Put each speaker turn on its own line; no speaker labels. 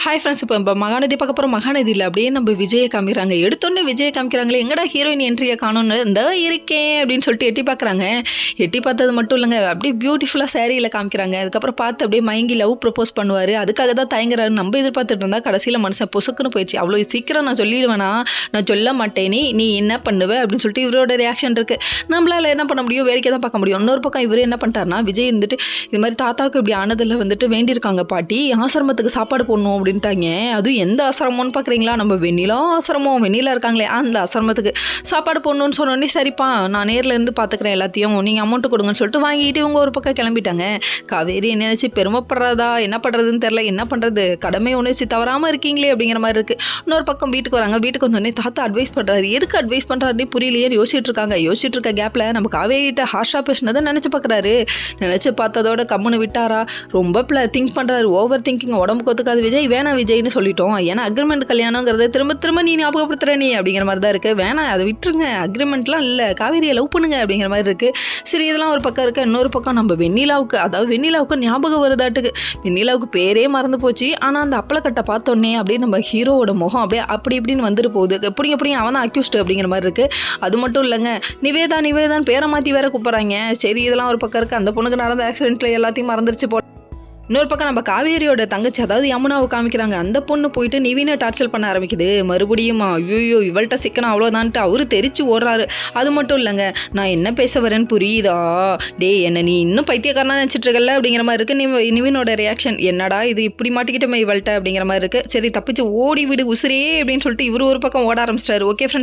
Hi friends. இப்போ மகாநதி பார்க்க போகிறோம். மகாநதியில் அப்படியே நம்ம விஜயை காமிக்கிறாங்க. எடுத்தோடனே விஜயை காமிக்கிறாங்களே, எங்கடா ஹீரோயின் என்ட்ரியை காணும்னு இந்த இருக்கேன் அப்படின்னு சொல்லிட்டு எட்டி பார்க்குறாங்க. எட்டி பார்த்தது மட்டும் இல்லைங்க, அப்படியே பியூட்டிஃபுல்லாக சேரீயில் காமிக்கிறாங்க. அதுக்கப்புறம் பார்த்து அப்படியே மயங்கி லவ் ப்ரப்போஸ் பண்ணுவார். அதுக்காக தான் தயங்குறாரு. நம்ம எதிர்பார்த்துட்டு இருந்தால் கடைசியில் மனுஷன் பொசுக்குன்னு போயிடுச்சு. அவ்வளோ சீக்கிரம் நான் சொல்லிடுவேனா, நான் சொல்ல மாட்டேன், நீ என்ன பண்ணுவ அப்படின்னு சொல்லிட்டு இவரோட ரியாக்ஷன் இருக்குது. நம்மளால் என்ன பண்ண முடியும், வேடிக்கை தான் பார்க்க முடியும். இன்னொரு பக்கம் இவர் என்ன பண்ணிட்டாருனா, விஜய் இருந்துட்டு இது மாதிரி தாத்தாவுக்கு இப்படி ஆனதில் வந்துட்டு வேண்டியிருக்காங்க பாட்டி, ஆசிரமத்துக்கு சாப்பாடு போடணும் அப்படின்ட்டாங்க. அதுவும் எந்த ஆசிரமம்னு பார்க்குறீங்களா, நம்ம வெண்ணிலா ஆசிரமம், வெண்ணிலா இருக்காங்களே அந்த ஆசிரமத்துக்கு சாப்பாடு போடணும்னு சொன்னோடனே சரிப்பா நான் நேரில் இருந்து பார்த்துக்கிறேன் எல்லாத்தையும், நீங்கள் அமௌண்ட்டு கொடுங்கன்னு சொல்லிட்டு வாங்கிட்டு இவங்க ஒரு பக்கம் கிளம்பிட்டாங்க. காவேரி என்ன நினச்சி பெருமைப்படுறதா என்ன பண்ணுறதுன்னு தெரில. என்ன பண்ணுறது, கடமை உணர்ச்சி தவறாமல் இருக்கீங்களே அப்படிங்கிற மாதிரி இருக்குது. இன்னொரு பக்கம் வீட்டுக்கு வராங்க. வீட்டுக்கு வந்தோடனே தாத்தா அட்வைஸ் பண்ணுறாரு. எதுக்கு அட்வைஸ் பண்ணுறாருன்னு புரியலையே யோசிச்சுட்டு இருக்காங்க. யோசிச்சுட்டு இருக்க கேப்பில் நம்ம காவேரிகிட்ட ஹார்ஷாக பேசினதை நினச்சி பார்க்குறாரு. நினச்சி பார்த்ததோட கம்முன்னு விட்டாரா, ரொம்ப திங்க் பண்ணுறாரு. ஓவர் திங்கிங் உடம்புக்கு ஒத்துக்காது விஜய், வேணாம் விஜய்னு சொல்லிட்டோம். ஏன்னா அக்ரிமெண்ட் கல்யாணங்கிறது திரும்ப திரும்ப நீ ஞாபகப்படுத்துற நீ அப்படிங்கிற மாதிரி தான் இருக்குது. வேணாம் அதை விட்டுருங்க, அக்ரிமெண்ட்லாம் இல்லை, காவேரியை லவ் பண்ணுங்க அப்படிங்கிற மாதிரி இருக்குது. சரி இதெல்லாம் ஒரு பக்கம் இருக்குது. இன்னொரு பக்கம் நம்ம வெண்ணிலாவுக்கு, அதாவது வெண்ணிலாவுக்கு ஞாபகம் வருதாட்டுக்கு. வெண்ணிலாவுக்கு பேரே மறந்து போச்சு. ஆனால் அந்த அப்பளக்கட்டை பார்த்தோன்னே அப்படியே நம்ம ஹீரோவோட முகம் அப்படியே அப்படி இப்படின்னு வந்துட்டு போகுது. எப்படி அவன் தான் அக்யூஸ்டு அப்படிங்கிற மாதிரி இருக்குது. அது மட்டும் இல்லைங்க, நிவேதான் பேரை மாற்றி வேற கூப்பிட்றாங்க. சரி இதெல்லாம் ஒரு பக்கம் இருக்குது. அந்த பொண்ணுக்கு நடந்த ஆக்சிடென்ட்டில் எல்லாத்தையும் மறந்துருச்சு போ. இன்னொரு பக்கம் நம்ம காவேரியோட தங்கச்சி, அதாவது யமுனாவை காமிக்கிறாங்க. அந்த பொண்ணு போயிட்டு நிவீனை டார்ச்சர் பண்ண ஆரம்பிக்குது. மறுபடியும் ஐயோ இவள்கிட்ட சிக்கனம் அவ்வளோதான்ட்டு அவரு தெரிச்சு ஓடுறாரு. அது மட்டும் இல்லைங்க, நான் என்ன பேச வரேன்னு புரியுதா, டே என்ன நீ இன்னும் பைத்தியக்காரனா நினச்சிட்டு இருக்கல அப்படிங்கிற மாதிரி இருக்குது. நிவீனோட ரியாக்ஷன், என்னடா இது இப்படி மாட்டிக்கிட்டோமே இவள்கிட்ட அப்படிங்கிற மாதிரி இருக்குது. சரி தப்பிச்சு ஓடி விடு உசுரே அப்படின்னு சொல்லிட்டு இவரு ஒரு பக்கம் ஓட ஆரம்பிச்சிட்டாரு. Okay friends.